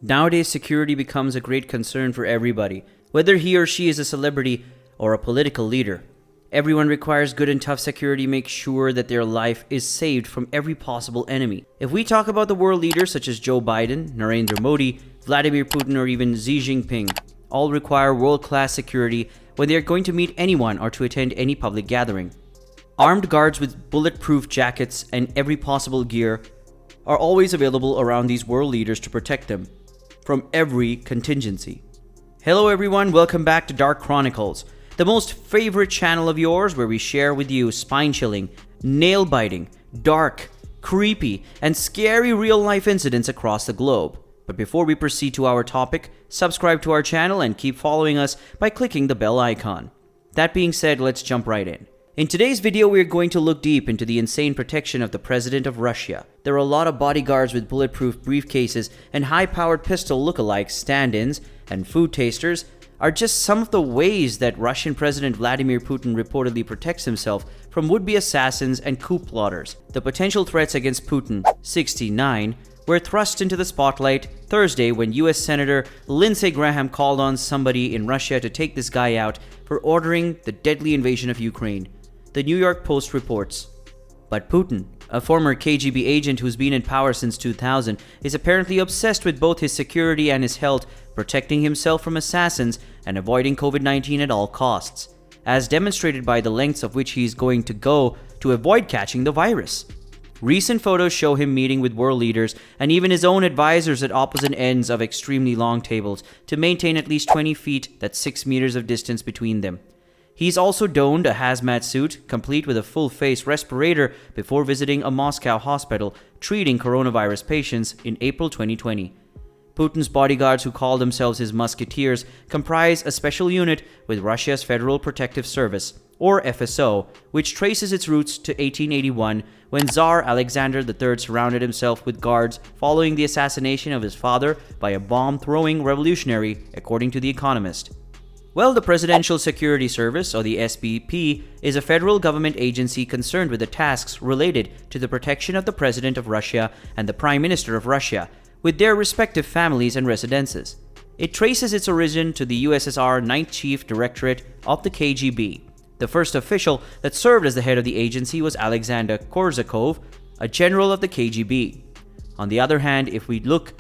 Nowadays, security becomes a great concern for everybody, whether he or she is a celebrity or a political leader. Everyone requires good and tough security to make sure that their life is saved from every possible enemy. If we talk about the world leaders such as Joe Biden, Narendra Modi, Vladimir Putin, or even Xi Jinping, all require world-class security when they are going to meet anyone or to attend any public gathering. Armed guards with bulletproof jackets and every possible gear are always available around these world leaders to protect them from every contingency. Hello everyone, welcome back to Dark Chronicles, the most favorite channel of yours where we share with you spine-chilling, nail-biting, dark, creepy, and scary real-life incidents across the globe. But before we proceed to our topic, subscribe to our channel and keep following us by clicking the bell icon. That being said, let's jump right in. In today's video, we are going to look deep into the insane protection of the President of Russia. There are a lot of bodyguards with bulletproof briefcases and high-powered pistol lookalikes, stand-ins, and food tasters are just some of the ways that Russian President Vladimir Putin reportedly protects himself from would-be assassins and coup plotters. The potential threats against Putin, 69, were thrust into the spotlight Thursday when U.S. Senator Lindsey Graham called on somebody in Russia to take this guy out for ordering the deadly invasion of Ukraine. The New York Post reports. But Putin, a former KGB agent who's been in power since 2000, is apparently obsessed with both his security and his health, protecting himself from assassins and avoiding COVID-19 at all costs, as demonstrated by the lengths of which he's going to go to avoid catching the virus. Recent photos show him meeting with world leaders and even his own advisors at opposite ends of extremely long tables to maintain at least 20 feet, that's 6 meters of distance between them. He's also donned a hazmat suit, complete with a full-face respirator, before visiting a Moscow hospital treating coronavirus patients in April 2020. Putin's bodyguards, who call themselves his musketeers, comprise a special unit with Russia's Federal Protective Service, or FSO, which traces its roots to 1881, when Tsar Alexander III surrounded himself with guards following the assassination of his father by a bomb-throwing revolutionary, according to The Economist. Well, the Presidential Security Service, or the SBP, is a federal government agency concerned with the tasks related to the protection of the President of Russia and the Prime Minister of Russia, with their respective families and residences. It traces its origin to the USSR 9th Chief Directorate of the KGB. The first official that served as the head of the agency was Alexander Korsakov, a general of the KGB. On the other hand, if we look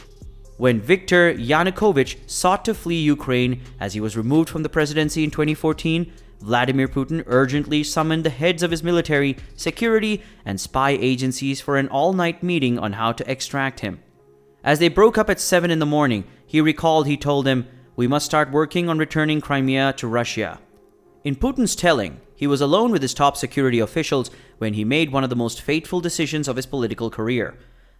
when Viktor Yanukovych sought to flee Ukraine as he was removed from the presidency in 2014, Vladimir Putin urgently summoned the heads of his military, security, and spy agencies for an all-night meeting on how to extract him. As they broke up at 7 in the morning, he recalled he told them, "We must start working on returning Crimea to Russia." In Putin's telling, he was alone with his top security officials when he made one of the most fateful decisions of his political career.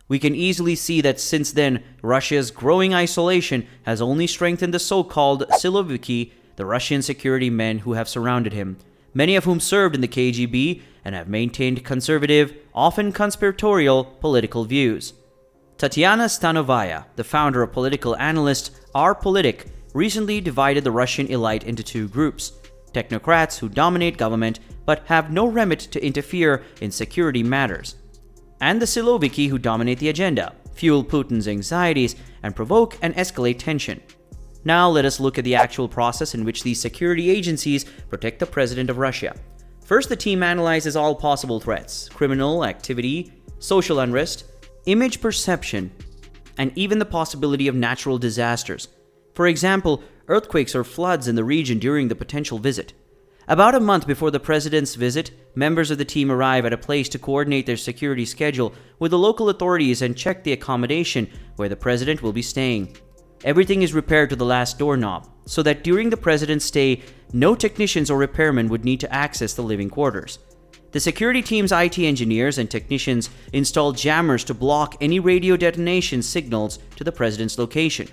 We can easily see that since then, Russia's growing isolation has only strengthened the so-called Siloviki, the Russian security men who have surrounded him, many of whom served in the KGB and have maintained conservative, often conspiratorial, political views. Tatiana Stanovaya, the founder of political analyst R-Politik, recently divided the Russian elite into two groups: technocrats who dominate government but have no remit to interfere in security matters, and the Siloviki who dominate the agenda, fuel Putin's anxieties, and provoke and escalate tension. Now let us look at the actual process in which these security agencies protect the President of Russia. First, the team analyzes all possible threats: criminal activity, social unrest, image perception, and even the possibility of natural disasters. For example, earthquakes or floods in the region during the potential visit. About a month before the president's visit, members of the team arrive at a place to coordinate their security schedule with the local authorities and check the accommodation where the president will be staying. Everything is repaired to the last doorknob, so that during the president's stay, no technicians or repairmen would need to access the living quarters. The security team's IT engineers and technicians install jammers to block any radio detonation signals to the president's location.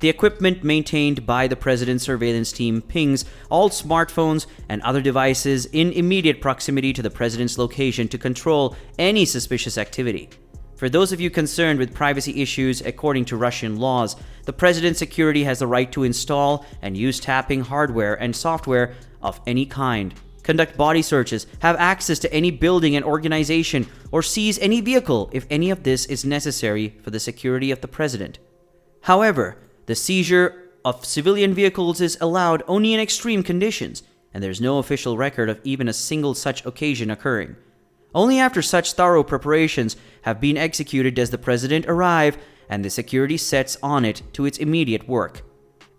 The equipment maintained by the president's surveillance team pings all smartphones and other devices in immediate proximity to the president's location to control any suspicious activity. For those of you concerned with privacy issues, according to Russian laws, the president's security has the right to install and use tapping hardware and software of any kind, conduct body searches, have access to any building and organization, or seize any vehicle if any of this is necessary for the security of the president. However, the seizure of civilian vehicles is allowed only in extreme conditions, and there's no official record of even a single such occasion occurring. Only after such thorough preparations have been executed does the president arrive and the security sets on it to its immediate work.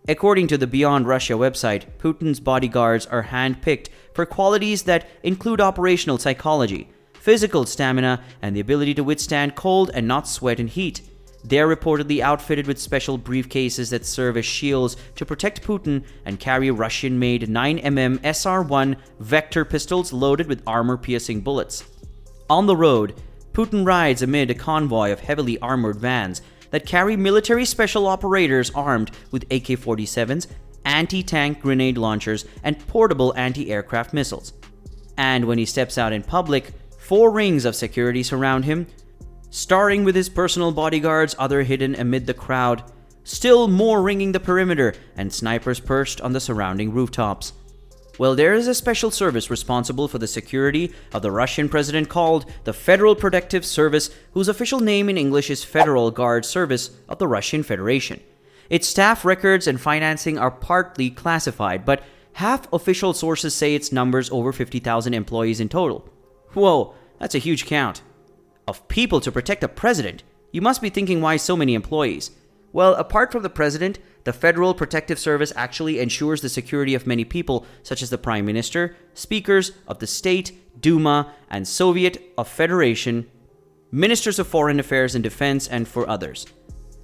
According to the Beyond Russia website, Putin's bodyguards are hand-picked for qualities that include operational psychology, physical stamina, and the ability to withstand cold and not sweat in heat. They are reportedly outfitted with special briefcases that serve as shields to protect Putin and carry Russian-made 9mm SR-1 Vector pistols loaded with armor-piercing bullets. On the road, Putin rides amid a convoy of heavily armored vans that carry military special operators armed with AK-47s, anti-tank grenade launchers, and portable anti-aircraft missiles. And when he steps out in public, 4 rings of security surround him, starring with his personal bodyguards, other hidden amid the crowd, still more ringing the perimeter, and snipers perched on the surrounding rooftops. Well, there is a special service responsible for the security of the Russian president called the Federal Protective Service, whose official name in English is Federal Guard Service of the Russian Federation. Its staff records and financing are partly classified, but half official sources say its numbers over 50,000 employees in total. Whoa, that's a huge count. Of people to protect a president. You must be thinking, why so many employees? Well, apart from the president, the Federal Protective Service actually ensures the security of many people, such as the Prime Minister, speakers of the State, Duma, and Soviet of Federation, ministers of foreign affairs and defense, and for others.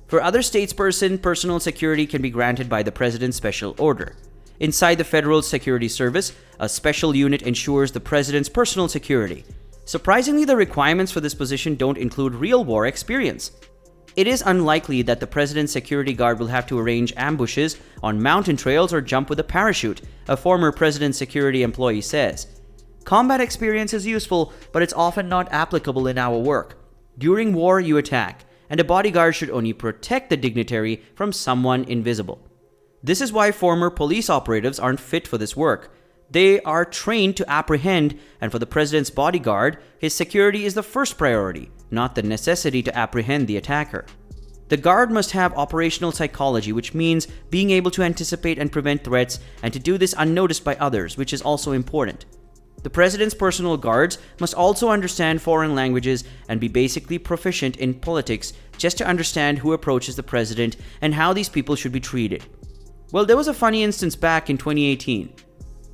For other statesperson, personal security can be granted by the president's special order. Inside the Federal Security Service, a special unit ensures the president's personal security. Surprisingly, the requirements for this position don't include real war experience. It is unlikely that the president's security guard will have to arrange ambushes on mountain trails or jump with a parachute, a former president's security employee says. Combat experience is useful, but it's often not applicable in our work. During war, you attack, and a bodyguard should only protect the dignitary from someone invisible. This is why former police operatives aren't fit for this work. They are trained to apprehend, and for the president's bodyguard, his security is the first priority, not the necessity to apprehend the attacker. The guard must have operational psychology, which means being able to anticipate and prevent threats and to do this unnoticed by others, which is also important. The president's personal guards must also understand foreign languages and be basically proficient in politics just to understand who approaches the president and how these people should be treated. Well, there was a funny instance back in 2018.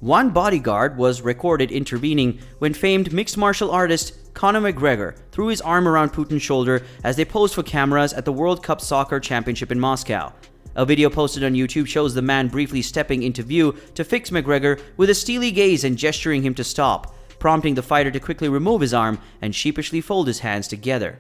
One bodyguard was recorded intervening when famed mixed martial artist Conor McGregor threw his arm around Putin's shoulder as they posed for cameras at the World Cup Soccer Championship in Moscow. A video posted on YouTube shows the man briefly stepping into view to fix McGregor with a steely gaze and gesturing him to stop, prompting the fighter to quickly remove his arm and sheepishly fold his hands together.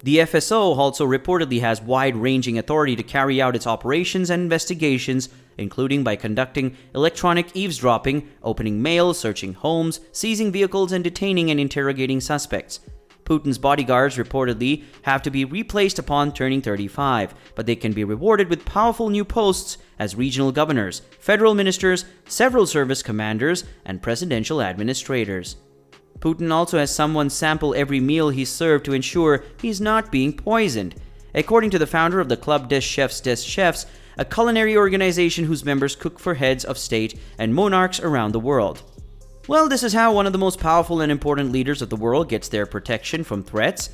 The FSO also reportedly has wide-ranging authority to carry out its operations and investigations, including by conducting electronic eavesdropping, opening mail, searching homes, seizing vehicles, and detaining and interrogating suspects. Putin's bodyguards reportedly have to be replaced upon turning 35, but they can be rewarded with powerful new posts as regional governors, federal ministers, several service commanders, and presidential administrators. Putin also has someone sample every meal he's served to ensure he's not being poisoned. According to the founder of the Club des Chefs, a culinary organization whose members cook for heads of state and monarchs around the world. Well, this is how one of the most powerful and important leaders of the world gets their protection from threats.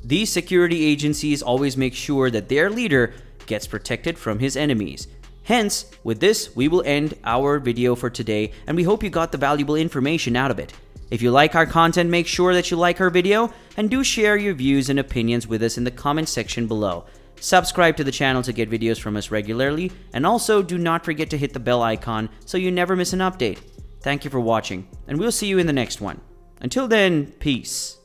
These security agencies always make sure that their leader gets protected from his enemies. Hence, with this, we will end our video for today, and we hope you got the valuable information out of it. If you like our content, make sure that you like our video, and do share your views and opinions with us in the comment section below. Subscribe to the channel to get videos from us regularly, and also do not forget to hit the bell icon so you never miss an update. Thank you for watching, and we'll see you in the next one. Until then, peace.